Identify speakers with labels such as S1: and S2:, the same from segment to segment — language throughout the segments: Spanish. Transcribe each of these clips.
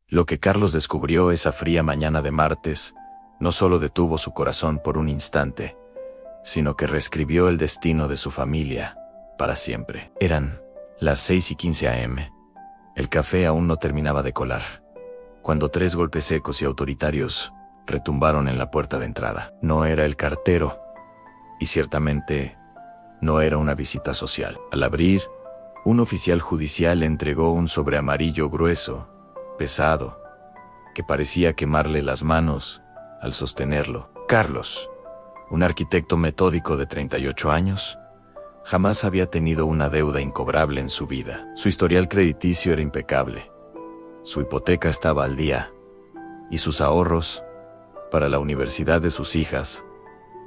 S1: Lo que Carlos descubrió esa fría mañana de martes no solo detuvo su corazón por un instante, sino que reescribió el destino de su familia para siempre. Eran las 6:15 a.m. El café aún no terminaba de colar, cuando 3 golpes secos y autoritarios retumbaron en la puerta de entrada. No era el cartero, y ciertamente no era una visita social. Al abrir, un oficial judicial le entregó un sobre amarillo grueso, pesado, que parecía quemarle las manos al sostenerlo. Carlos, un arquitecto metódico de 38 años, jamás había tenido una deuda incobrable en su vida. Su historial crediticio era impecable, su hipoteca estaba al día, y sus ahorros para la universidad de sus hijas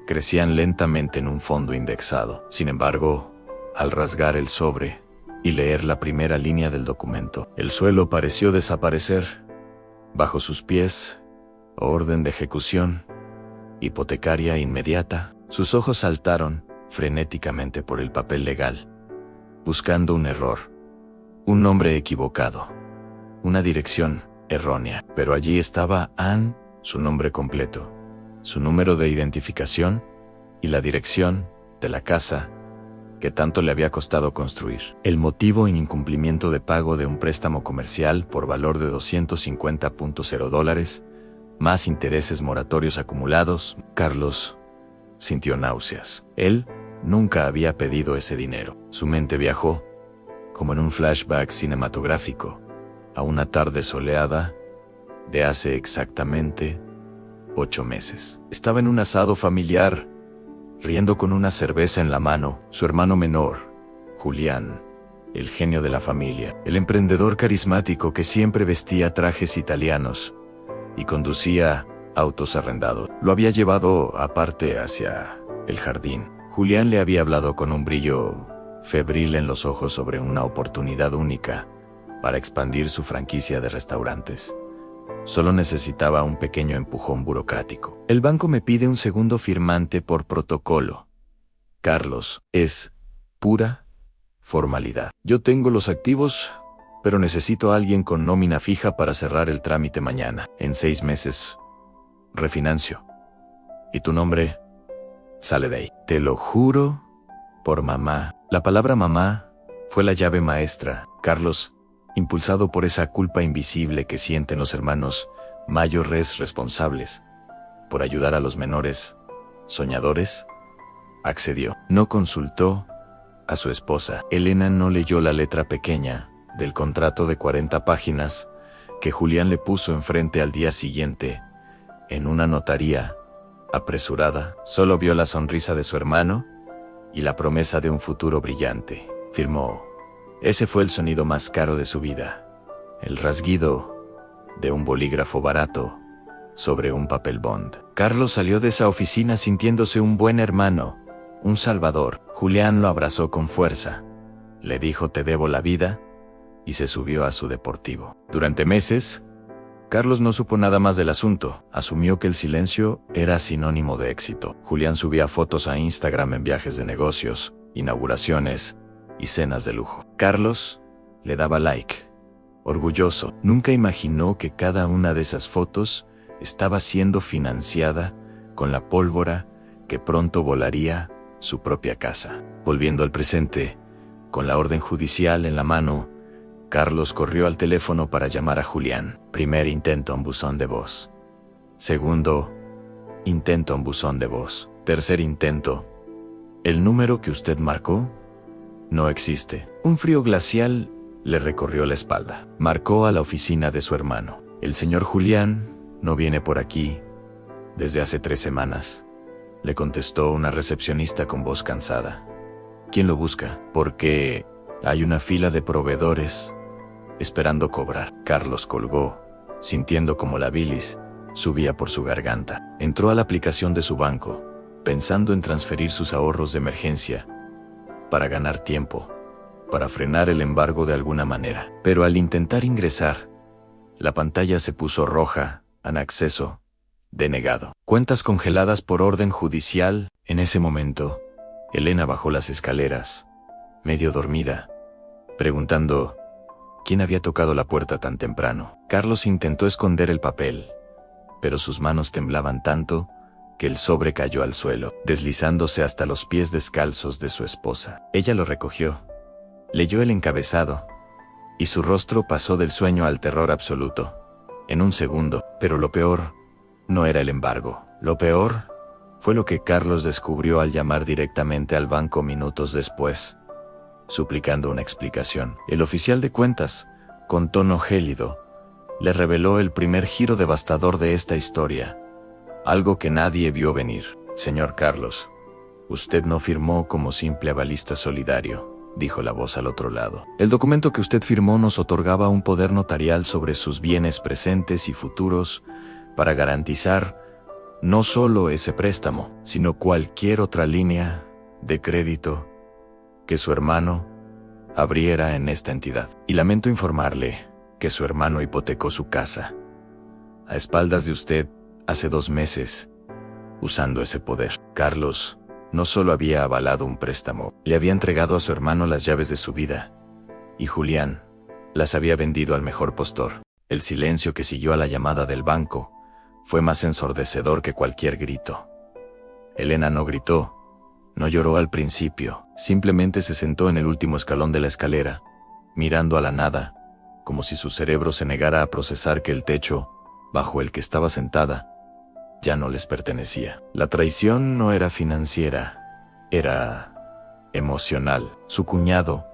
S1: crecían lentamente en un fondo indexado. Sin embargo, al rasgar el sobre y leer la primera línea del documento, el suelo pareció desaparecer. Bajo sus pies, orden de ejecución, hipotecaria inmediata. Sus ojos saltaron frenéticamente por el papel legal, buscando un error, un nombre equivocado, una dirección errónea. Pero allí estaba Ann, su nombre completo, su número de identificación y la dirección de la casa que tanto le había costado construir. El motivo: incumplimiento de pago de un préstamo comercial por valor de $250.0, más intereses moratorios acumulados. Carlos sintió náuseas. Él nunca había pedido ese dinero. Su mente viajó, como en un flashback cinematográfico, a una tarde soleada de hace exactamente 8 meses. Estaba en un asado familiar, riendo con una cerveza en la mano. Su hermano menor, Julián, el genio de la familia, el emprendedor carismático que siempre vestía trajes italianos y conducía autos arrendados, lo había llevado aparte hacia el jardín. Julián le había hablado con un brillo febril en los ojos sobre una oportunidad única para expandir su franquicia de restaurantes. Solo necesitaba un pequeño empujón burocrático. El banco me pide un segundo firmante por protocolo. Carlos, es pura formalidad. Yo tengo los activos, pero necesito a alguien con nómina fija para cerrar el trámite mañana. En 6 meses, refinancio. ¿Y tu nombre? Sale de ahí. Te lo juro por mamá. La palabra mamá fue la llave maestra. Carlos, impulsado por esa culpa invisible que sienten los hermanos mayores responsables por ayudar a los menores soñadores, accedió. No consultó a su esposa. Elena no leyó la letra pequeña del contrato de 40 páginas que Julián le puso enfrente al día siguiente en una notaría apresurada. Solo vio la sonrisa de su hermano y la promesa de un futuro brillante. Firmó. Ese fue el sonido más caro de su vida, el rasguido de un bolígrafo barato sobre un papel bond. Carlos salió de esa oficina sintiéndose un buen hermano, un salvador. Julián lo abrazó con fuerza, le dijo te debo la vida, y se subió a su deportivo. Durante meses, Carlos no supo nada más del asunto. Asumió que el silencio era sinónimo de éxito. Julián subía fotos a Instagram en viajes de negocios, inauguraciones y cenas de lujo. Carlos le daba like, orgulloso. Nunca imaginó que cada una de esas fotos estaba siendo financiada con la pólvora que pronto volaría su propia casa. Volviendo al presente, con la orden judicial en la mano, Carlos corrió al teléfono para llamar a Julián. Primer intento en buzón de voz. Segundo intento en buzón de voz. Tercer intento. ¿El número que usted marcó? No existe. Un frío glacial le recorrió la espalda. Marcó a la oficina de su hermano. El señor Julián no viene por aquí desde hace 3 semanas, le contestó una recepcionista con voz cansada. ¿Quién lo busca? Porque hay una fila de proveedores esperando cobrar. Carlos colgó, sintiendo como la bilis subía por su garganta. Entró a la aplicación de su banco, pensando en transferir sus ahorros de emergencia para ganar tiempo, para frenar el embargo de alguna manera. Pero al intentar ingresar, la pantalla se puso roja, en acceso, denegado. Cuentas congeladas por orden judicial. En ese momento, Elena bajó las escaleras, medio dormida, preguntando ¿Quién había tocado la puerta tan temprano? Carlos intentó esconder el papel, pero sus manos temblaban tanto que el sobre cayó al suelo, deslizándose hasta los pies descalzos de su esposa. Ella lo recogió, leyó el encabezado, y su rostro pasó del sueño al terror absoluto, en un segundo. Pero lo peor no era el embargo. Lo peor fue lo que Carlos descubrió al llamar directamente al banco minutos después, suplicando una explicación. El oficial de cuentas, con tono gélido, le reveló el primer giro devastador de esta historia, algo que nadie vio venir. Señor Carlos, usted no firmó como simple avalista solidario, dijo la voz al otro lado. El documento que usted firmó nos otorgaba un poder notarial sobre sus bienes presentes y futuros para garantizar no solo ese préstamo, sino cualquier otra línea de crédito que su hermano abriera en esta entidad. Y lamento informarle que su hermano hipotecó su casa, a espaldas de usted, hace 2 meses, usando ese poder. Carlos no solo había avalado un préstamo, le había entregado a su hermano las llaves de su vida, y Julián las había vendido al mejor postor. El silencio que siguió a la llamada del banco fue más ensordecedor que cualquier grito. Elena no gritó, no lloró al principio, simplemente se sentó en el último escalón de la escalera, mirando a la nada, como si su cerebro se negara a procesar que el techo, bajo el que estaba sentada, ya no les pertenecía. La traición no era financiera, era emocional. Su cuñado,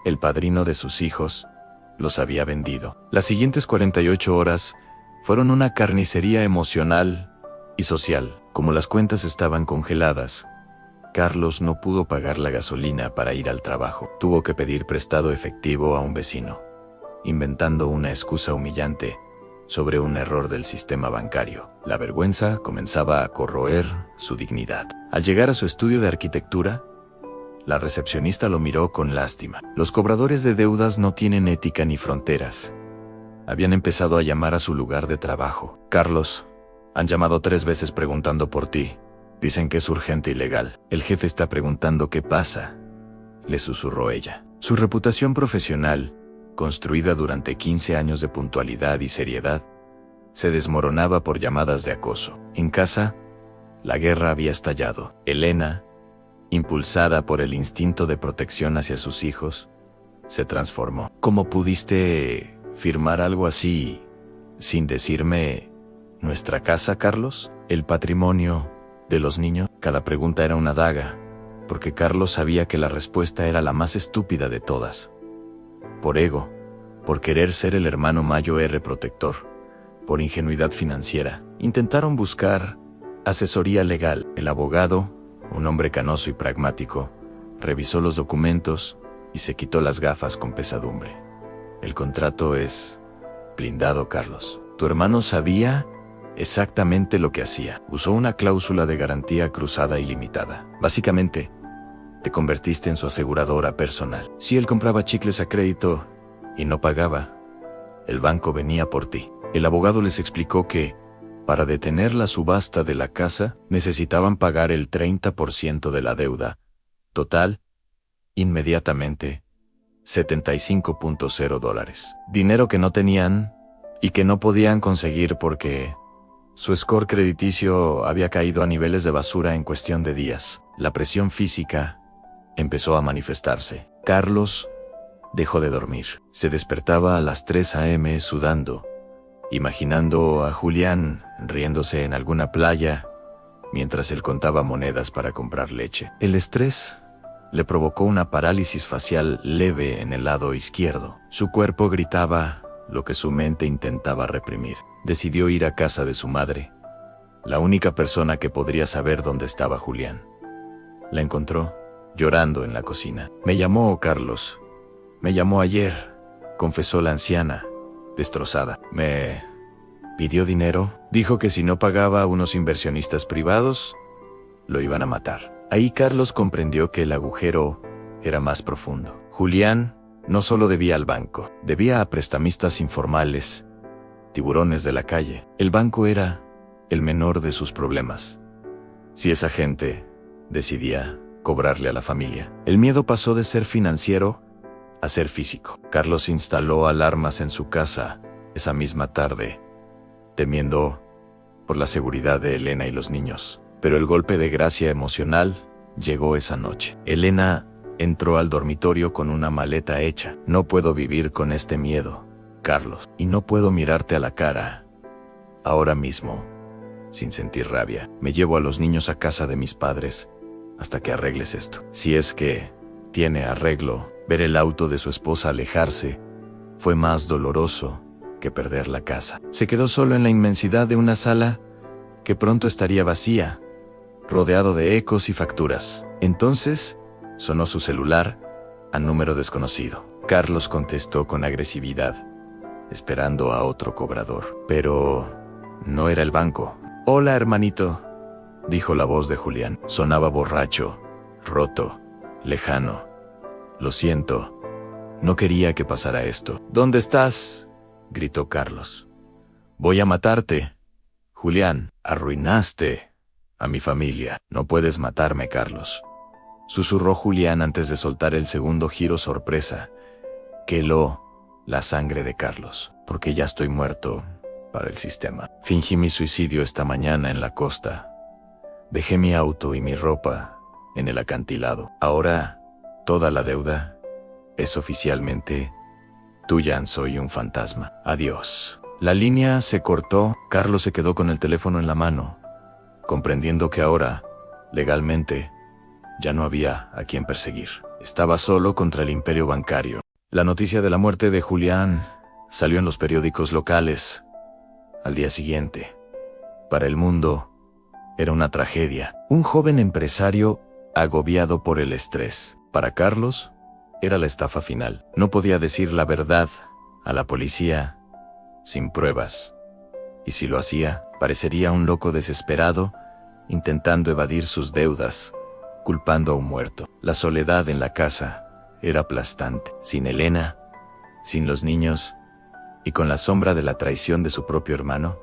S1: el padrino de sus hijos, los había vendido. Las siguientes 48 horas fueron una carnicería emocional y social. Como las cuentas estaban congeladas, Carlos no pudo pagar la gasolina para ir al trabajo. Tuvo que pedir prestado efectivo a un vecino, inventando una excusa humillante sobre un error del sistema bancario. La vergüenza comenzaba a corroer su dignidad. Al llegar a su estudio de arquitectura, la recepcionista lo miró con lástima. Los cobradores de deudas no tienen ética ni fronteras. Habían empezado a llamar a su lugar de trabajo. Carlos, han llamado 3 veces preguntando por ti. Dicen que es urgente y legal. El jefe está preguntando qué pasa, le susurró ella. Su reputación profesional, construida durante 15 años de puntualidad y seriedad, se desmoronaba por llamadas de acoso. En casa, la guerra había estallado. Elena, impulsada por el instinto de protección hacia sus hijos, se transformó. ¿Cómo pudiste firmar algo así sin decirme nuestra casa, Carlos? ¿El patrimonio de los niños? Cada pregunta era una daga, porque Carlos sabía que la respuesta era la más estúpida de todas. Por ego, por querer ser el hermano mayor protector, por ingenuidad financiera, intentaron buscar asesoría legal. El abogado, un hombre canoso y pragmático, revisó los documentos y se quitó las gafas con pesadumbre. El contrato es blindado, Carlos. Tu hermano sabía exactamente lo que hacía. Usó una cláusula de garantía cruzada ilimitada. Básicamente, te convertiste en su aseguradora personal. Si él compraba chicles a crédito y no pagaba, el banco venía por ti. El abogado les explicó que, para detener la subasta de la casa, necesitaban pagar el 30% de la deuda total, inmediatamente, $75.0. Dinero que no tenían y que no podían conseguir porque su score crediticio había caído a niveles de basura en cuestión de días. La presión física empezó a manifestarse. Carlos dejó de dormir. Se despertaba a las 3 a.m. sudando, imaginando a Julián riéndose en alguna playa mientras él contaba monedas para comprar leche. El estrés le provocó una parálisis facial leve en el lado izquierdo. Su cuerpo gritaba lo que su mente intentaba reprimir. Decidió ir a casa de su madre, la única persona que podría saber dónde estaba Julián. La encontró llorando en la cocina. Me llamó Carlos. Me llamó ayer, confesó la anciana, destrozada. Me pidió dinero. Dijo que si no pagaba a unos inversionistas privados, lo iban a matar. Ahí Carlos comprendió que el agujero era más profundo. Julián no solo debía al banco, debía a prestamistas informales, tiburones de la calle. El banco era el menor de sus problemas. Si esa gente decidía cobrarle a la familia. El miedo pasó de ser financiero a ser físico. Carlos instaló alarmas en su casa esa misma tarde, temiendo por la seguridad de Elena y los niños. Pero el golpe de gracia emocional llegó esa noche. Elena entró al dormitorio con una maleta hecha. No puedo vivir con este miedo, Carlos, y no puedo mirarte a la cara ahora mismo sin sentir rabia. Me llevo a los niños a casa de mis padres hasta que arregles esto. Si es que tiene arreglo. Ver el auto de su esposa alejarse fue más doloroso que perder la casa. Se quedó solo en la inmensidad de una sala que pronto estaría vacía, rodeado de ecos y facturas. Entonces sonó su celular a número desconocido. Carlos contestó con agresividad, esperando a otro cobrador. Pero no era el banco. «Hola, hermanito», dijo la voz de Julián. Sonaba borracho, roto, lejano. «Lo siento, no quería que pasara esto». «¿Dónde estás?», gritó Carlos. «Voy a matarte, Julián. Arruinaste a mi familia». «No puedes matarme, Carlos», susurró Julián antes de soltar el segundo giro sorpresa que heló la sangre de Carlos. «Porque ya estoy muerto para el sistema. Fingí mi suicidio esta mañana en la costa. Dejé mi auto y mi ropa en el acantilado. Ahora toda la deuda es oficialmente tuya. Soy un fantasma. Adiós». La línea se cortó. Carlos se quedó con el teléfono en la mano, comprendiendo que ahora, legalmente, ya no había a quien perseguir. Estaba solo contra el imperio bancario. La noticia de la muerte de Julián salió en los periódicos locales al día siguiente. Para el mundo, era una tragedia. Un joven empresario agobiado por el estrés. Para Carlos, era la estafa final. No podía decir la verdad a la policía sin pruebas. Y si lo hacía, parecería un loco desesperado, intentando evadir sus deudas, culpando a un muerto. La soledad en la casa era aplastante. Sin Elena, sin los niños, y con la sombra de la traición de su propio hermano,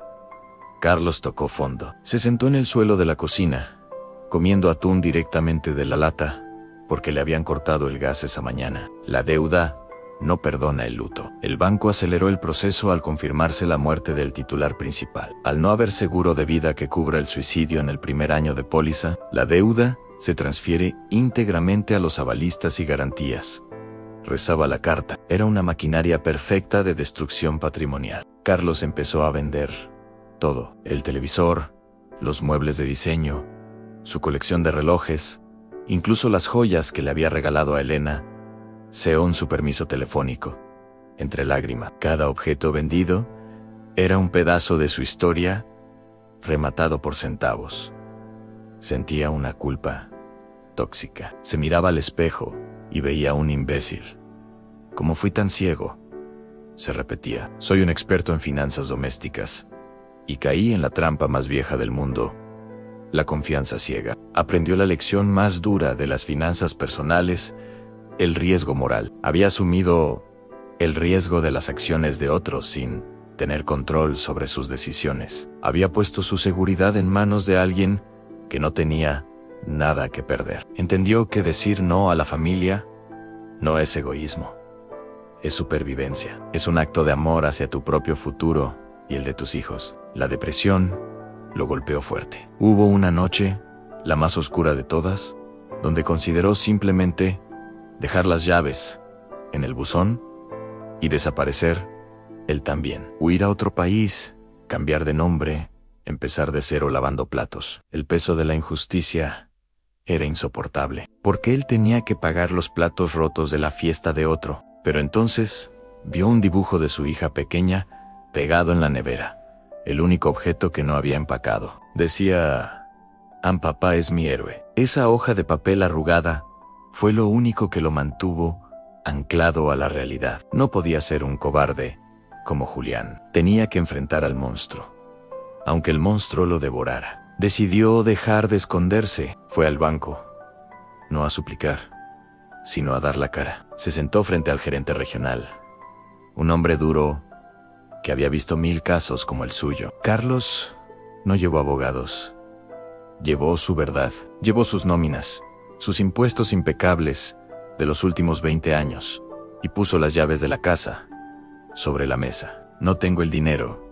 S1: Carlos tocó fondo. Se sentó en el suelo de la cocina, comiendo atún directamente de la lata, porque le habían cortado el gas esa mañana. La deuda no perdona el luto. El banco aceleró el proceso al confirmarse la muerte del titular principal. Al no haber seguro de vida que cubra el suicidio en el primer año de póliza, la deuda se transfiere íntegramente a los avalistas y garantías. Rezaba la carta. Era una maquinaria perfecta de destrucción patrimonial. Carlos empezó a vender todo: el televisor, los muebles de diseño, su colección de relojes, incluso las joyas que le había regalado a Elena, según su permiso telefónico. Entre lágrimas, cada objeto vendido era un pedazo de su historia, rematado por centavos. Sentía una culpa tóxica. Se miraba al espejo y veía a un imbécil. «¿Cómo fui tan ciego?», se repetía. «Soy un experto en finanzas domésticas y caí en la trampa más vieja del mundo, la confianza ciega». Aprendió la lección más dura de las finanzas personales: el riesgo moral. Había asumido el riesgo de las acciones de otros sin tener control sobre sus decisiones. Había puesto su seguridad en manos de alguien que no tenía nada que perder. Entendió que decir no a la familia no es egoísmo, es supervivencia. Es un acto de amor hacia tu propio futuro y el de tus hijos. La depresión lo golpeó fuerte. Hubo una noche, la más oscura de todas, donde consideró simplemente dejar las llaves en el buzón y desaparecer él también. Huir a otro país, cambiar de nombre, empezar de cero lavando platos. El peso de la injusticia era insoportable, porque él tenía que pagar los platos rotos de la fiesta de otro. Pero entonces vio un dibujo de su hija pequeña pegado en la nevera, el único objeto que no había empacado. Decía: «Papá es mi héroe». Esa hoja de papel arrugada fue lo único que lo mantuvo anclado a la realidad. No podía ser un cobarde como Julián. Tenía que enfrentar al monstruo, aunque el monstruo lo devorara. Decidió dejar de esconderse. Fue al banco, no a suplicar, sino a dar la cara. Se sentó frente al gerente regional, un hombre duro que había visto 1000 casos como el suyo. Carlos no llevó abogados, llevó su verdad, llevó sus nóminas, sus impuestos impecables de los últimos 20 años, y puso las llaves de la casa sobre la mesa. No tengo el dinero,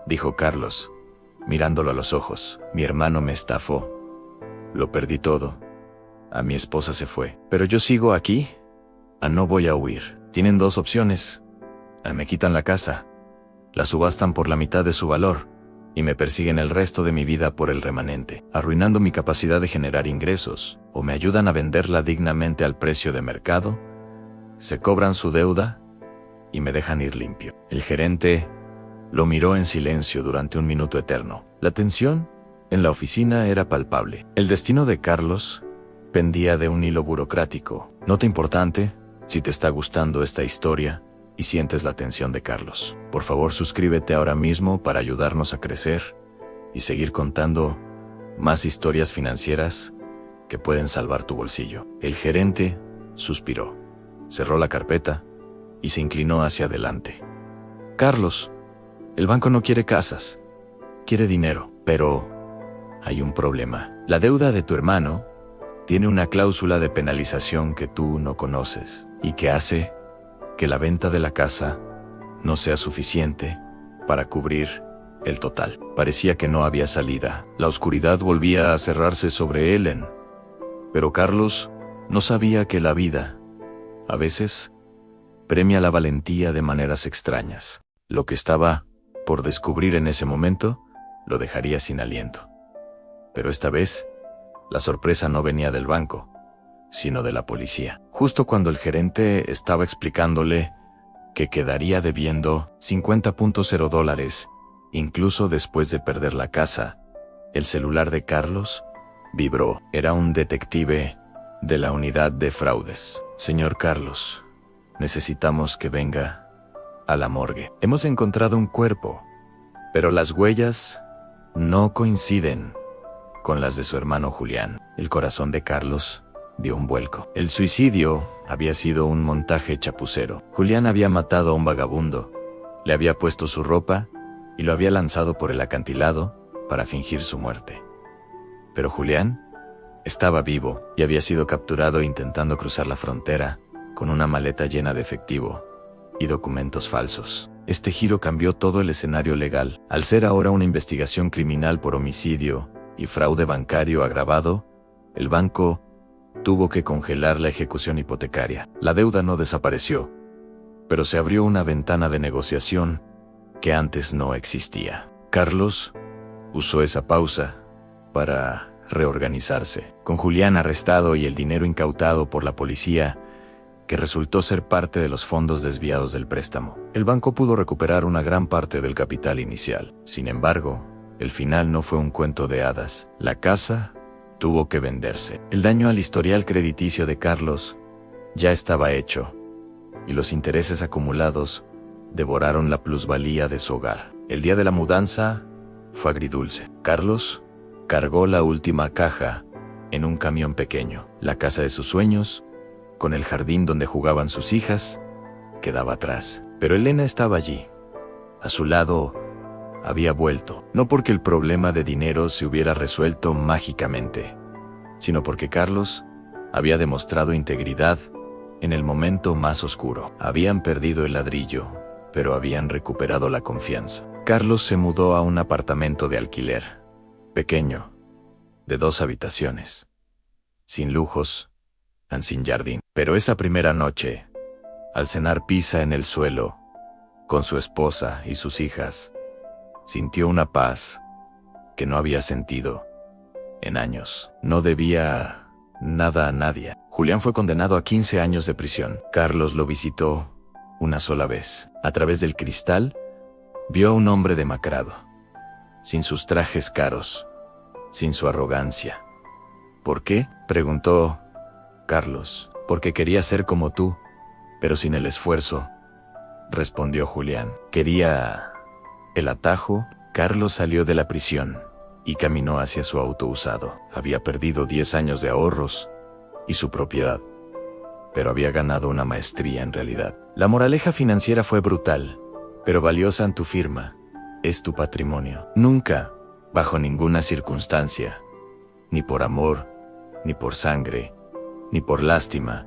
S1: dijo Carlos, mirándolo a los ojos. Mi hermano me estafó. Lo perdí todo. A mi esposa se fue. Pero yo sigo aquí. No voy a huir. Tienen dos opciones. Me quitan la casa, la subastan por la mitad de su valor y me persiguen el resto de mi vida por el remanente, arruinando mi capacidad de generar ingresos, o me ayudan a venderla dignamente al precio de mercado, se cobran su deuda y me dejan ir limpio. El gerente lo miró en silencio durante un minuto eterno. La tensión en la oficina era palpable. El destino de Carlos pendía de un hilo burocrático. Nota importante: si te está gustando esta historia y sientes la atención de Carlos, por favor suscríbete ahora mismo para ayudarnos a crecer y seguir contando más historias financieras que pueden salvar tu bolsillo. El gerente suspiró, cerró la carpeta y se inclinó hacia adelante. Carlos, el banco no quiere casas, quiere dinero, pero hay un problema. La deuda de tu hermano tiene una cláusula de penalización que tú no conoces y que hace que la venta de la casa no sea suficiente para cubrir el total. Parecía que no había salida. La oscuridad volvía a cerrarse sobre Ellen. Pero Carlos no sabía que la vida, a veces, premia la valentía de maneras extrañas. Lo que estaba por descubrir en ese momento lo dejaría sin aliento. Pero esta vez, la sorpresa no venía del banco, sino de la policía. Justo cuando el gerente estaba explicándole que quedaría debiendo $50.0, incluso después de perder la casa, el celular de Carlos vibró. Era un detective de la unidad de fraudes. Señor Carlos, necesitamos que venga a la morgue. Hemos encontrado un cuerpo, pero las huellas no coinciden con las de su hermano Julián. El corazón de Carlos dio un vuelco. El suicidio había sido un montaje chapucero. Julián había matado a un vagabundo, le había puesto su ropa y lo había lanzado por el acantilado para fingir su muerte. Pero Julián estaba vivo y había sido capturado intentando cruzar la frontera con una maleta llena de efectivo y documentos falsos. Este giro cambió todo el escenario legal. Al ser ahora una investigación criminal por homicidio y fraude bancario agravado, el banco tuvo que congelar la ejecución hipotecaria. La deuda no desapareció, pero se abrió una ventana de negociación que antes no existía. Carlos usó esa pausa para reorganizarse. Con Julián arrestado y el dinero incautado por la policía, que resultó ser parte de los fondos desviados del préstamo, el banco pudo recuperar una gran parte del capital inicial. Sin embargo, el final no fue un cuento de hadas. La casa tuvo que venderse. El daño al historial crediticio de Carlos ya estaba hecho, y los intereses acumulados devoraron la plusvalía de su hogar. El día de la mudanza fue agridulce. Carlos cargó la última caja en un camión pequeño. La casa de sus sueños, con el jardín donde jugaban sus hijas, quedaba atrás. Pero Elena estaba allí. A su lado había vuelto, no porque el problema de dinero se hubiera resuelto mágicamente, sino porque Carlos había demostrado integridad en el momento más oscuro. Habían perdido el ladrillo, pero habían recuperado la confianza. Carlos se mudó a un apartamento de alquiler, pequeño, de 2 habitaciones, sin lujos, sin jardín. Pero esa primera noche, al cenar pizza en el suelo, con su esposa y sus hijas, sintió una paz que no había sentido en años. No debía nada a nadie. Julián fue condenado a 15 años de prisión. Carlos lo visitó una sola vez. A través del cristal, vio a un hombre demacrado, sin sus trajes caros, sin su arrogancia. ¿Por qué?, preguntó Carlos. Porque quería ser como tú, pero sin el esfuerzo, respondió Julián. Quería el atajo. Carlos salió de la prisión y caminó hacia su auto usado. Había perdido 10 años de ahorros y su propiedad, pero había ganado una maestría en realidad. La moraleja financiera fue brutal, pero valiosa en tu firma. Es tu patrimonio. Nunca, bajo ninguna circunstancia, ni por amor, ni por sangre, ni por lástima,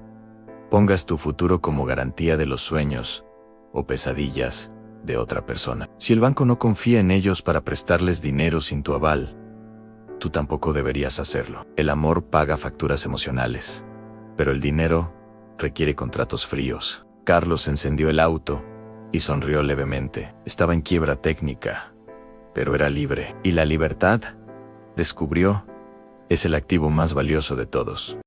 S1: pongas tu futuro como garantía de los sueños o pesadillas de otra persona. Si el banco no confía en ellos para prestarles dinero sin tu aval, tú tampoco deberías hacerlo. El amor paga facturas emocionales, pero el dinero requiere contratos fríos. Carlos encendió el auto y sonrió levemente. Estaba en quiebra técnica, pero era libre. Y la libertad, descubrió, es el activo más valioso de todos.